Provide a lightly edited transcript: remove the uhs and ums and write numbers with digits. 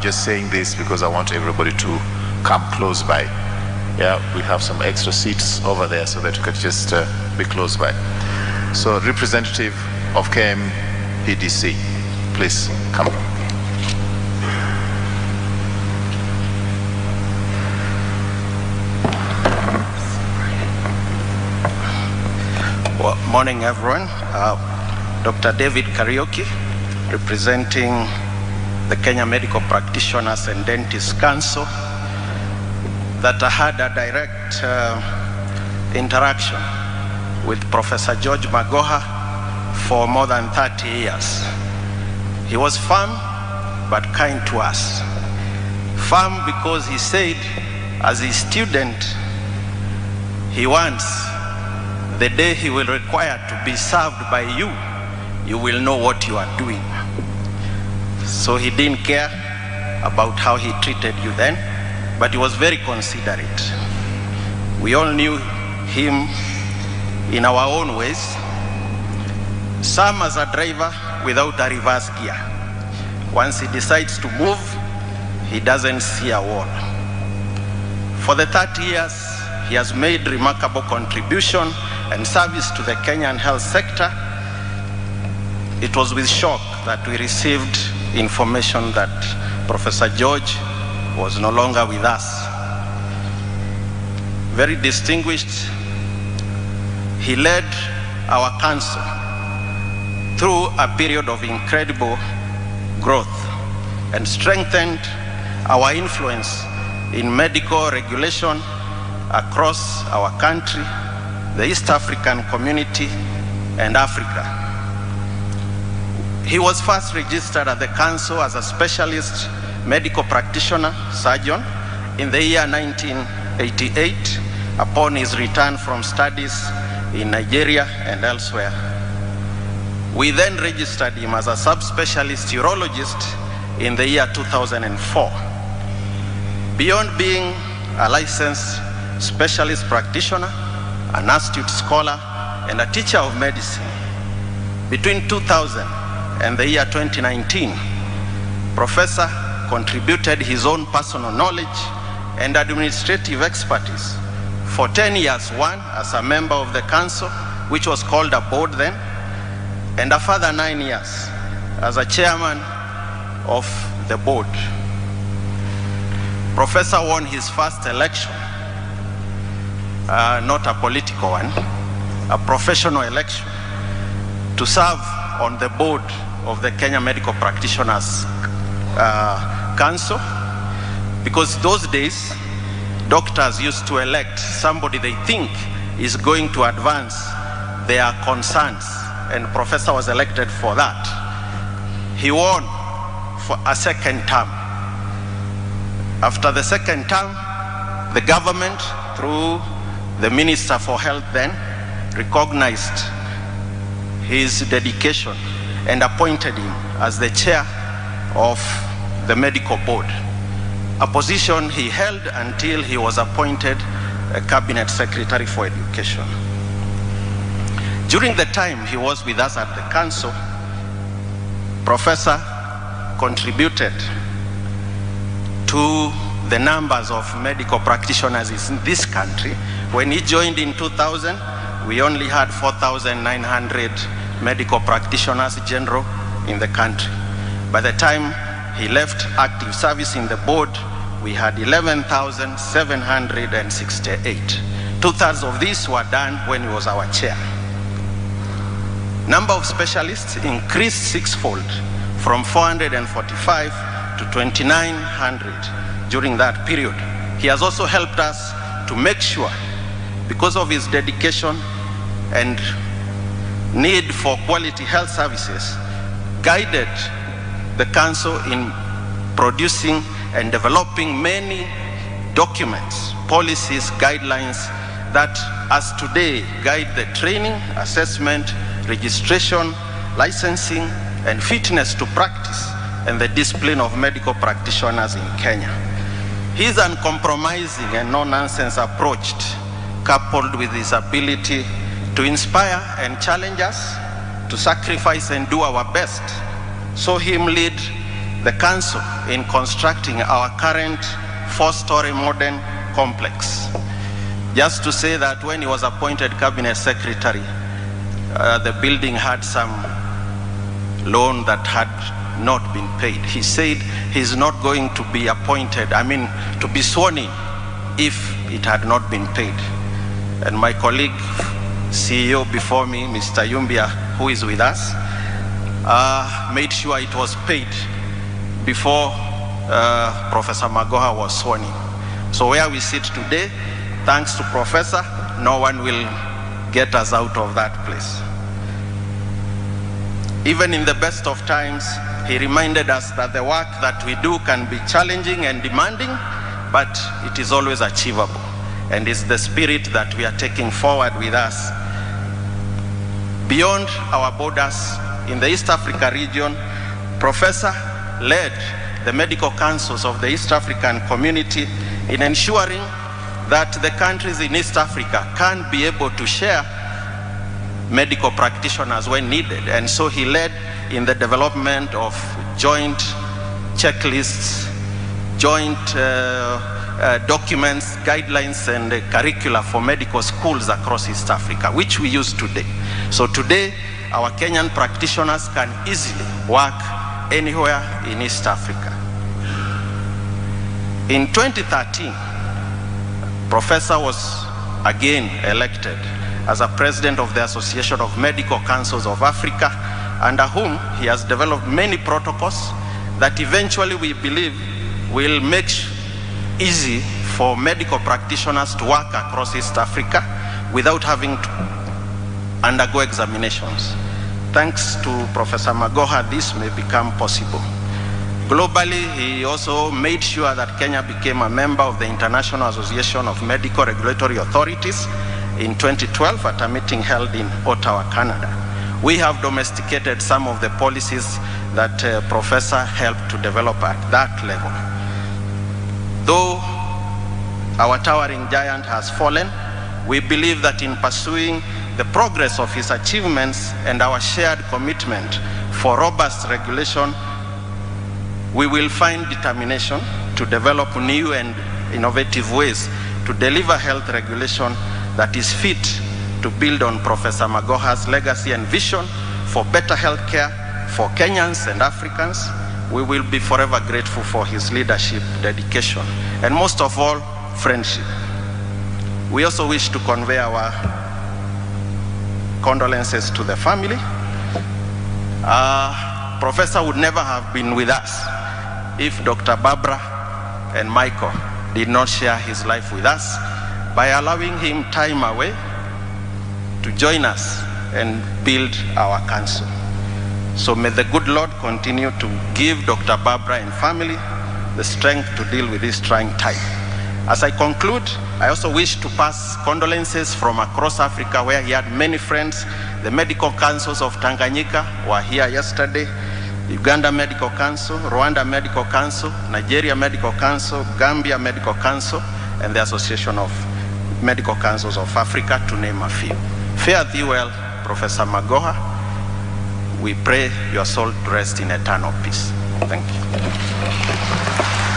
Just saying this because I want everybody to come close by. Yeah, we have some extra seats over there so that you could just be close by. So, representative of KMPDC, please come. Well, morning, everyone. Dr. David Kariuki, representing the Kenya Medical Practitioners and Dentists Council, that I had a direct interaction with Professor Prof Magoha for more than 30 years. He was firm but kind to us. Firm because he said, as a student, he wants the day he will require to be served by you, you will know what you are doing. So he didn't care about how he treated you then, but he was very considerate. We all knew him in our own ways. Some as a driver without a reverse gear. Once he decides to move, he doesn't see a wall. For the 30 years, he has made remarkable contribution and service to the Kenyan health sector. It was with shock that we received information that Professor George was no longer with us. Very distinguished, he led our council through a period of incredible growth and strengthened our influence in medical regulation across our country, the East African community, and Africa. He was first registered at the council as a specialist medical practitioner, surgeon, in the year 1988 upon his return from studies in Nigeria and elsewhere. We then registered him as a subspecialist urologist in the year 2004. Beyond being a licensed specialist practitioner, an astute scholar, and a teacher of medicine, between 2000 and the year 2019, Professor contributed his own personal knowledge and administrative expertise for 10 years, one as a member of the council, which was called a board then, and a further 9 years as a chairman of the board. Professor won his first election, not a political one, a professional election, to serve on the board of the Kenya Medical Practitioners Council, because those days doctors used to elect somebody they think is going to advance their concerns, and Professor was elected for that. He won for a second term. After the second term, the government, through the Minister for Health then, recognized his dedication and appointed him as the chair of the medical board, a position he held until he was appointed a cabinet secretary for education. During the time he was with us at the council, Professor contributed to the numbers of medical practitioners in this country. When he joined in 2000, we only had 4,900 medical practitioners general in the country. By the time he left active service in the board, we had 11,768. 2/3 of these were done when he was our chair. Number of specialists increased sixfold, from 445 to 2,900 during that period. He has also helped us to make sure, because of his dedication and need for quality health services, guided the council in producing and developing many documents, policies, guidelines that as today guide the training, assessment, registration, licensing, and fitness to practice and the discipline of medical practitioners in Kenya. His uncompromising and no-nonsense approach, coupled with his ability to inspire and challenge us to sacrifice and do our best, saw him lead the council in constructing our current 4-story modern complex. Just to say that when he was appointed cabinet secretary, the building had some loan that had not been paid. He said he's not going to be appointed, to be sworn in if it had not been paid. And my colleague, CEO before me, Mr. Yumbia, who is with us, made sure it was paid before Professor Magoha was sworn in. So where we sit today, thanks to Professor, no one will get us out of that place. Even in the best of times, he reminded us that the work that we do can be challenging and demanding, but it is always achievable. And it's the spirit that we are taking forward with us. Beyond our borders, in the East Africa region, Professor led the medical councils of the East African community in ensuring that the countries in East Africa can be able to share medical practitioners when needed. And so he led in the development of joint checklists, joint documents, guidelines, and curricula for medical schools across East Africa, which we use today. So today, our Kenyan practitioners can easily work anywhere in East Africa. In 2013, Professor was again elected as a president of the Association of Medical Councils of Africa, under whom he has developed many protocols that eventually we believe will make easy for medical practitioners to work across East Africa without having to undergo examinations. Thanks to Professor Magoha, this may become possible. Globally, he also made sure that Kenya became a member of the International Association of Medical Regulatory Authorities in 2012 at a meeting held in Ottawa, Canada. We have domesticated some of the policies that Professor helped to develop at that level. Though our towering giant has fallen, we believe that in pursuing the progress of his achievements and our shared commitment for robust regulation, we will find determination to develop new and innovative ways to deliver health regulation that is fit to build on Professor Magoha's legacy and vision for better health care for Kenyans and Africans. We will be forever grateful for his leadership, dedication, and most of all, friendship. We also wish to convey our condolences to the family. Professor would never have been with us if Dr. Barbara and Michael did not share his life with us by allowing him time away to join us and build our council. So may the good Lord continue to give Dr. Barbara and family the strength to deal with this trying time. As I conclude, I also wish to pass condolences from across Africa, where he had many friends. The medical councils of Tanganyika were here yesterday, Uganda Medical Council, Rwanda Medical Council, Nigeria Medical Council, Gambia Medical Council, and the Association of Medical Councils of Africa, to name a few. Fare thee well, Professor Magoha. We pray your soul to rest in eternal peace. Thank you.